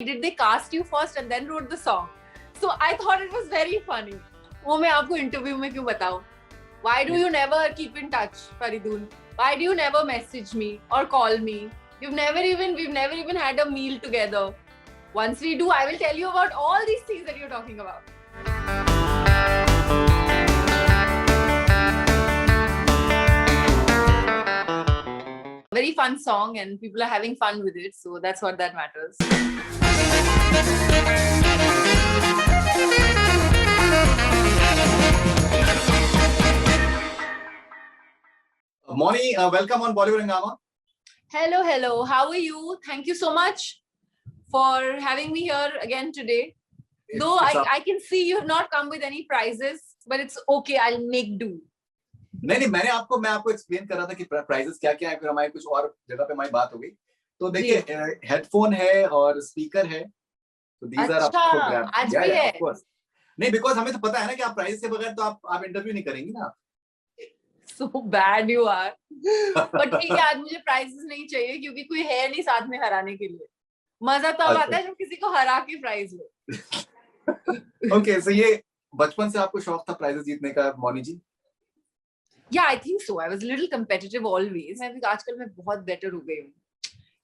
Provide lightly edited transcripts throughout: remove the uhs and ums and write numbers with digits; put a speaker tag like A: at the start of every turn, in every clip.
A: Did they cast you first and then wrote the song? So I thought it was very funny. वो मैं आपको interview में क्यों बताऊँ? Why do you never keep in touch, Faridoon? Why do you never message me or call me? We've never even had a meal together. Once we do, I will tell you about all these things that you're talking about. Very fun song and people are having fun with it, so that's what that matters.
B: Mouni, welcome on Bollywood Hungama.
A: Hello. How are you? Thank you so much for having me here again today. Though I can see you have not come with any prizes, but it's okay. I'll make do.
B: नहीं मैं आपको explain कर रहा था कि prices क्या क्या है, फिर हमारी कुछ और जगह पे हमारी बात हो गई. तो देखिए हेडफोन है और स्पीकर है, तो दीज आर आपको ग्रैब.
A: आज भी है.
B: ऑफ कोर्स नहीं, बिकॉज़ हमें तो पता है ना कि आप प्राइस के बगैर तो आप इंटरव्यू नहीं करेंगी ना.
A: So bad you are. But ठीक है, आज मुझे प्राइजेस नहीं चाहिए क्योंकि कोई है नहीं साथ में हराने के लिए. मजा तब आता है जब किसी को हरा के प्राइज लो.
B: ओके, सो ये बचपन से आपको शौक था प्राइजेस जीतने का, मौनी जी?
A: Yeah, I think so. I was a little competitive always. I think आजकल मैं बहुत better हो गई हूँ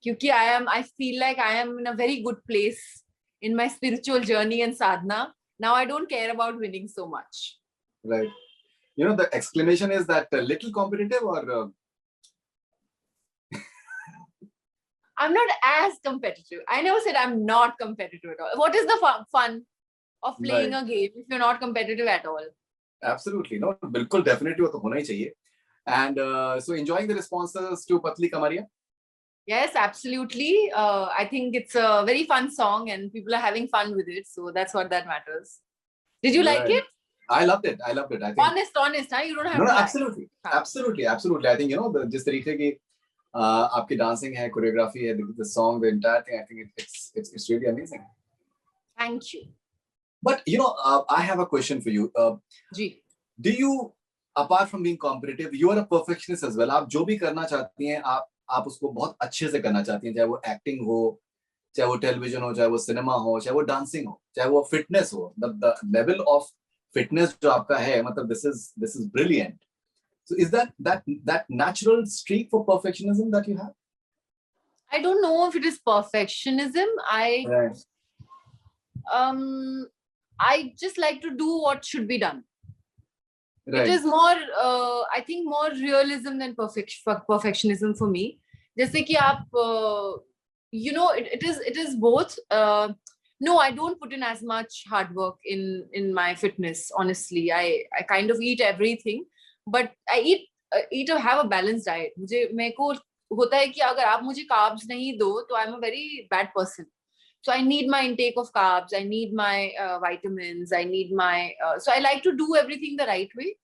A: क्योंकि I feel like I am in a very good place in my spiritual journey and sadhana. Now I don't care about winning so much.
B: Right. You know, the exclamation is that little competitive or
A: I'm not as competitive. I never said I'm not competitive at all. What is the fun of playing a game if you're not competitive at all?
B: Absolutely. No, बिल्कुल definitely वो तो होना ही चाहिए. And so enjoying the responses to Patli Kamariya?
A: Yes, absolutely. I think it's a very fun song and people are having fun with it. So that's what that matters. Did you like it?
B: I loved it. I think
A: honest, huh? You don't have to lie.
B: Absolutely. I think, you know, जिस तरीके की आपकी dancing है, choreography है, the song, the entire thing, I think it's really amazing.
A: Thank you.
B: But you know, I have a question for you. Do you, apart from being competitive, you are a perfectionist as well. आप जो भी करना चाहती हैं, आप उसको बहुत अच्छे से करना चाहती हैं, चाहे वो acting हो, चाहे वो television हो, चाहे वो cinema हो, चाहे वो dancing हो, चाहे वो fitness हो. The level of fitness जो आपका है, मतलब this is brilliant. So is that natural streak for perfectionism that you have?
A: I don't know if it is perfectionism. I just like to do what should be done. Right. It is more, I think, more realism than perfectionism for me. जैसे कि आप, you know, it is both. No, I don't put in as much hard work in my fitness. Honestly, I kind of eat everything, but I have a balanced diet. मेरे को होता है कि अगर आप मुझे carbs नहीं दो, तो I'm a very bad person. So I need my intake of carbs. I need my vitamins. I need my. So I like to do everything the right way.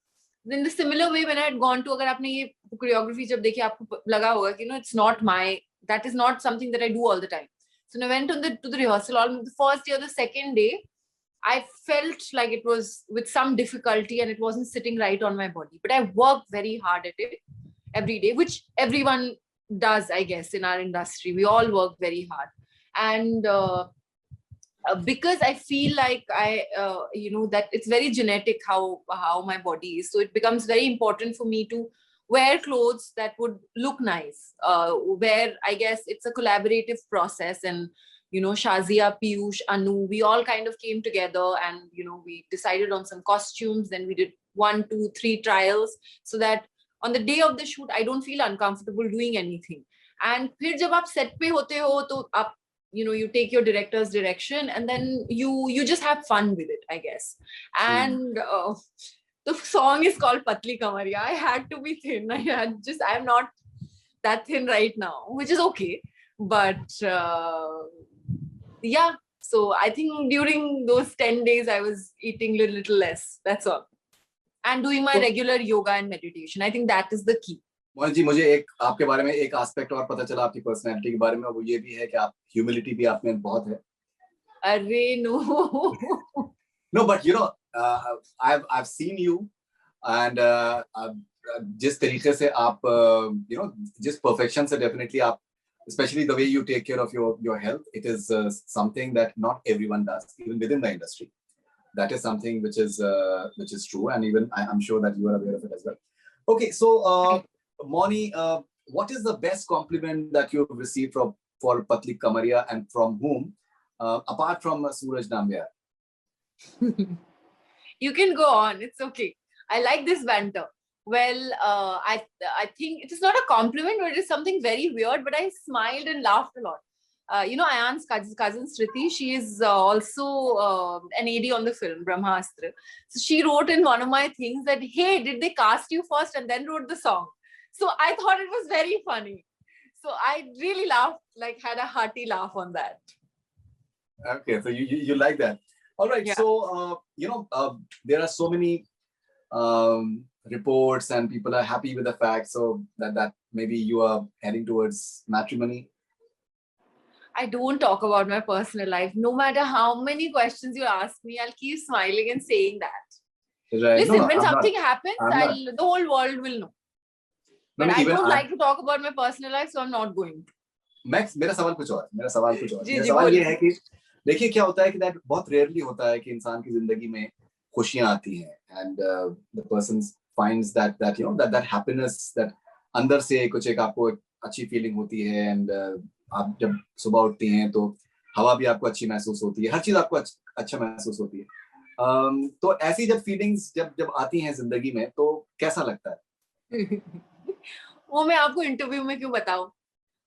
A: In the similar way, when I had gone to, अगर आपने ये choreography जब देखी, आपको लगा होगा कि, you know, it's not my. That is not something that I do all the time. So when I went to the rehearsal, the first day or the second day, I felt like it was with some difficulty and it wasn't sitting right on my body. But I worked very hard at it every day, which everyone does, I guess, in our industry. We all work very hard. And because I feel like you know, that it's very genetic how my body is. So it becomes very important for me to wear clothes that would look nice. Where I guess it's a collaborative process, and you know, Shazia, Piyush, Anu, we all kind of came together and, you know, we decided on some costumes. Then we did 1, 2, 3 trials so that on the day of the shoot, I don't feel uncomfortable doing anything. And फिर जब आप set पे होते हो तो आप, you know, you take your director's direction and then you just have fun with it, I guess. And the song is called Patli Kamariya. I had to be thin. I'm not that thin right now, which is okay. But yeah, so I think during those 10 days, I was eating a little less. That's all. And doing my regular yoga and meditation. I think that is the key.
B: Mohan ji, मुझे एक आपके बारे में एक aspect और पता चला आपकी पर्सनालिटी के बारे में, वो ये भी है कि आप ह्यूमिलिटी भी आप में बहुत है.
A: अरे no.
B: No, but you know, I've seen you and जिस तरीके से आप, you know, जिस perfection से definitely आप especially the way you take care of your health. It is something that not everyone does, even within the industry. That is something which is true, and even I'm sure that you are aware of it as well. Okay, so Mouni, what is the best compliment that you've received for Patli Kamariya, and from whom, apart from Suraj Nambiar?
A: You can go on. It's okay. I like this banter. Well, I think it is not a compliment, but it is something very weird. But I smiled and laughed a lot. Ayan's cousin Sriti, she is also an AD on the film Brahmastra. So she wrote in one of my things that, hey, did they cast you first and then wrote the song? So I thought it was very funny. So I really laughed, like had a hearty laugh on that.
B: Okay, so you like that. All right, yeah. So there are so many reports and people are happy with the fact, so that maybe you are heading towards matrimony.
A: I don't talk about my personal life. No matter how many questions you ask me, I'll keep smiling and saying that. Right. Listen, when something happens, the whole world will know. But I don't like to talk about my personal life, so I'm not going to.
B: मेरा सवाल कुछ और मेरा सवाल ये है कि देखिए क्या होता है कि that बहुत rarely होता है कि इंसान की जिंदगी में खुशियां आती हैं, and the person finds that happiness, that अंदर से कुछ एक आपको अच्छी फीलिंग होती है, and आप जब सुबह उठती हैं तो हवा भी आपको अच्छी महसूस होती है, हर चीज आपको अच्छा महसूस होती है. तो ऐसी जब फीलिंग्स जब आती हैं जिंदगी में तो कैसा लगता है?
A: वो मैं आपको इंटरव्यू में क्यों बताऊं?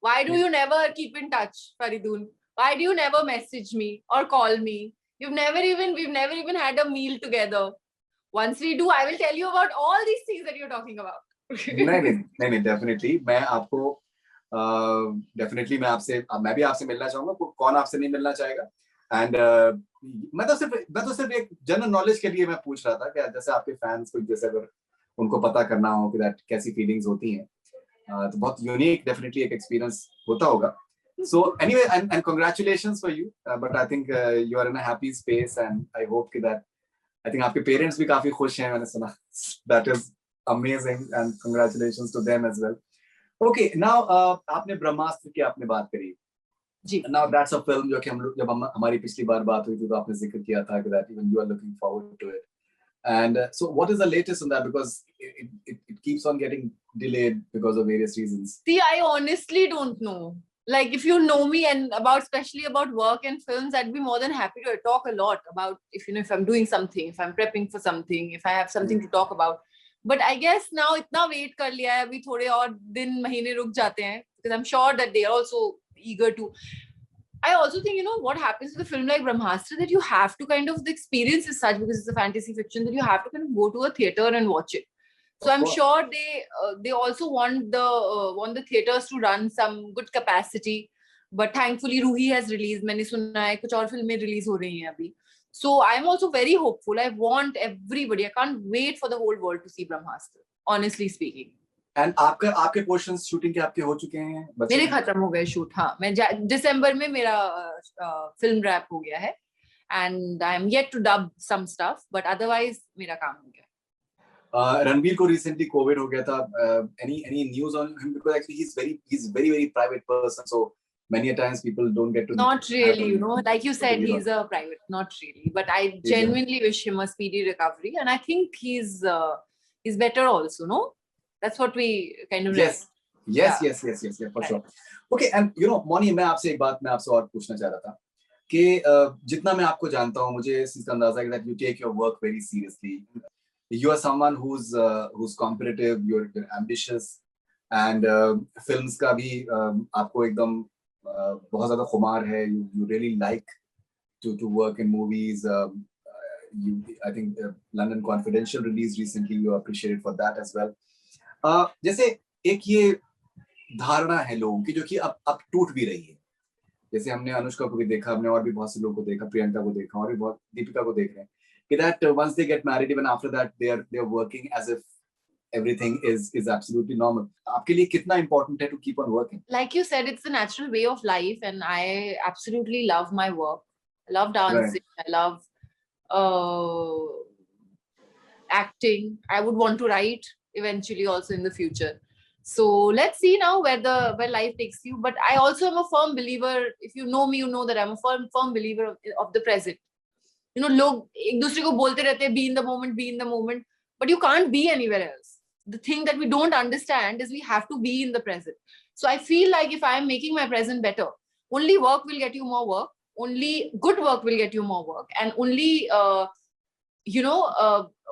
A: Why do you never keep in touch, Faridoon? Why do you never message me or call me? We've never even had a meal together. Once we do, I will tell you about all these things that you're talking about.
B: नहीं, definitely. मैं भी आपसे मिलना चाहूंगा. कौन आपसे नहीं मिलना चाहेगा? And मैं तो सिर्फ एक जनरल नॉलेज के लिए मैं पूछ रहा था कि जैसे आपके फैंस को जैसे अगर उनको पता करना हो कि कैसी फीलिंग्स होती हैं, तो बहुत यूनिक डेफिनेटली एक एक्सपीरियंस होता होगा. So anyway, and congratulations for you. But I think you are in a happy space, and I hope that I think आपके parents भी काफी खुश हैं, मैंने सुना. That is amazing, and congratulations to them as well. Okay, now आपने ब्रह्मास्त्र की आपने बात करी. जी. Now that's a film जो कि जब हमारी पिछली बार बात हुई थी तो आपने जिक्र किया था कि that even you are looking forward to it. And so what is the latest on that, because it keeps on getting delayed because of various reasons?
A: See, I honestly don't know. Like, if you know me and especially about work and films, I'd be more than happy to talk a lot about if I'm doing something, if I'm prepping for something, if I have something to talk about. But I guess now itna wait kar liya hai, abhi thode aur din mahine ruk jate hain, because I'm sure that they are also eager to. I also think, what happens with a film like Brahmastra, that you have to kind of, the experience is such, because it's a fantasy fiction, that you have to kind of go to a theater and watch it. So I'm sure they also want the theaters to run some good capacity. But thankfully, Ruhi has released. मैंने सुना है कुछ और फिल्में release हो रही हैं अभी. So I'm also very hopeful. I want everybody. I can't wait for the whole world to see Brahmastra. Honestly speaking.
B: And आपके पोर्शंस शूटिंग के आपके हो चुके हैं?
A: मेरे खत्म हो गए शूट. हाँ, मैं दिसंबर में मेरा फिल्म रैप हो गया है, and I am yet to dub some stuff, but otherwise मेरा काम हो गया.
B: Ranbir को recently COVID हो गया था. Any news on him? Because actually he's very private person, so many a times people don't get to.
A: Not really, like you said, he's a private. Not really, but I genuinely wish him a speedy recovery, and I think he's better also. No. That's what we kind of
B: yes, for sure. Okay, and Mouni, मैं आपसे और पूछना चाह रहा था कि जितना मैं आपको जानता हूँ, मुझे इस चीज का अंदाजा है that you take your work very seriously. You are someone who's competitive, you're ambitious, and films का भी आपको एकदम बहुत ज़्यादा खुमार है. You really like to work in movies. I think London Confidential released recently. You are appreciated for that as well. जैसे एक ये धारणा है लोगों की जो कि अब टूट भी रही है. जैसे हमने अनुष्का को भी देखा, हमने और भी बहुत से लोगों को देखा, प्रियंका को देखा, और भी बहुत दीपिका को देख रहे हैं कि that once they get married, even after that they are working as if everything is absolutely normal. आपके लिए कितना important है to keep on working?
A: Like you said, it's a natural way of life, and I absolutely love my work. I love dancing. Right. I love acting. I would want to write eventually also in the future. So let's see now where life takes you. But I also am a firm believer. If you know me, you know that I'm a firm believer of the present. You know, log ek dusre ko bolte rehte hain, be in the moment, but you can't be anywhere else. The thing that we don't understand is we have to be in the present. So I feel like if I am making my present better, only work will get you more work, only good work will get you more work, and only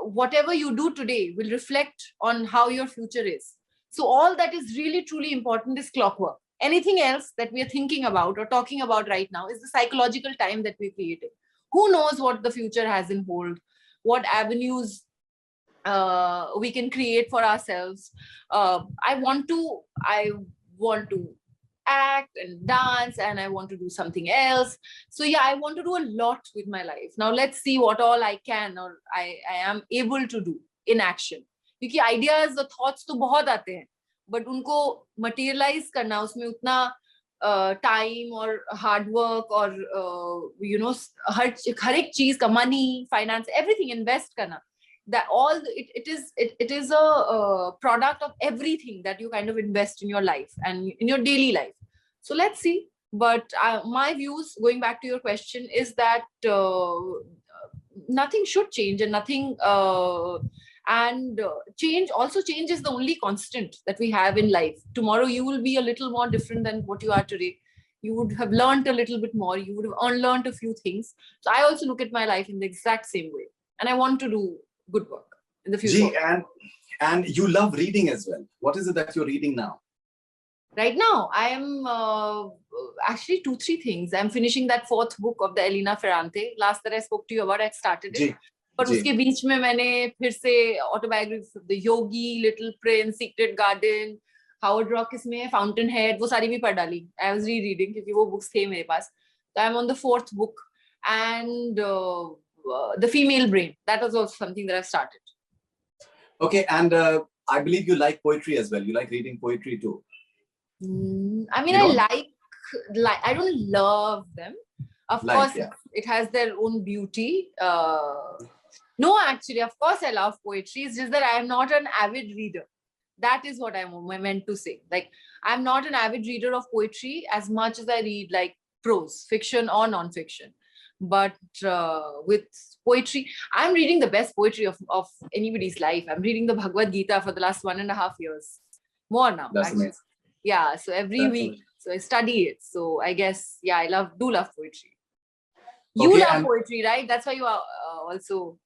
A: whatever you do today will reflect on how your future is. So all that is really truly important is clockwork. Anything else that we are thinking about or talking about right now is the psychological time that we're creating. Who knows what the future has in hold, what avenues we can create for ourselves. I want to act and dance, and I want to do something else. So yeah, I want to do a lot with my life. Now let's see what all I can or I am able to do in action. क्योंकि ideas और thoughts तो बहुत आते हैं, but उनको materialize करना, उसमें उतना time और hard work और हर एक चीज का money, finance, everything invest करना, that all it is a product of everything that you kind of invest in your life and in your daily life. So let's see. But my views, going back to your question, is that nothing should change, and nothing change is the only constant that we have in life. Tomorrow you will be a little more different than what you are today. You would have learned a little bit more, you would have unlearned a few things. So I also look at my life in the exact same way, and I want to do good work in the future.
B: And you love reading as well. What is it that you're reading now?
A: Right now, I am actually 2-3 things. I'm finishing that 4th book of the Elena Ferrante. Last that I spoke to you about, I started it. But उसके बीच में मैंने फिर से autobiography of the Yogi, Little Prince, Secret Garden, Howard Rock इसमें, Fountainhead, वो सारी भी पढ़ डाली. I was rereading क्योंकि वो books थे मेरे पास. So I'm on the 4th book, and The Female Brain. That was also something that I've started. Okay,
B: and I believe you like poetry as well. You like reading poetry too.
A: I mean, I I don't love them. Of course, yeah. It has their own beauty. No, actually, of course, I love poetry. It's just that I am not an avid reader. That is what I meant to say. Like, I'm not an avid reader of poetry as much as I read like prose, fiction or non-fiction. But with poetry, I'm reading the best poetry of anybody's life. I'm reading the Bhagavad Gita for the last 1.5 years. More now.
B: That's amazing.
A: Yeah, so every week. So I study it. So I guess, yeah, I do love poetry. You love poetry, right? That's why you are also...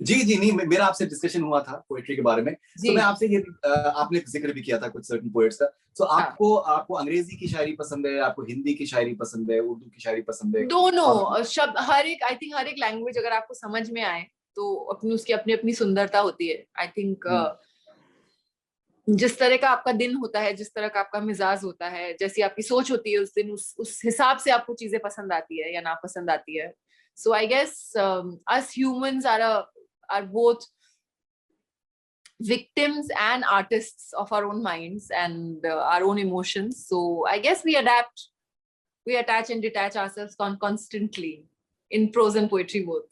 B: जी नहीं, मेरा आपसे discussion हुआ था poetry के बारे में. तो मैं आपसे ये आपने जिक्र भी किया था कुछ सर्टेन पोएट्स का. तो आपको अंग्रेजी की शायरी पसंद है, आपको हिंदी की शायरी पसंद है, उर्दू की शायरी पसंद है?
A: दोनों शब्द, आई थिंक हर एक लैंग्वेज अगर आपको समझ में आए तो उसकी अपनी सुंदरता होती है. आई थिंक जिस तरह का आपका दिन होता है, जिस तरह का आपका मिजाज होता है, जैसी आपकी सोच होती है उस दिन, उस हिसाब से आपको चीजें पसंद आती है या ना पसंद आती है. So I guess us humans are both victims and artists of our own minds and our own emotions. So I guess we adapt, we attach and detach ourselves constantly in prose and poetry both.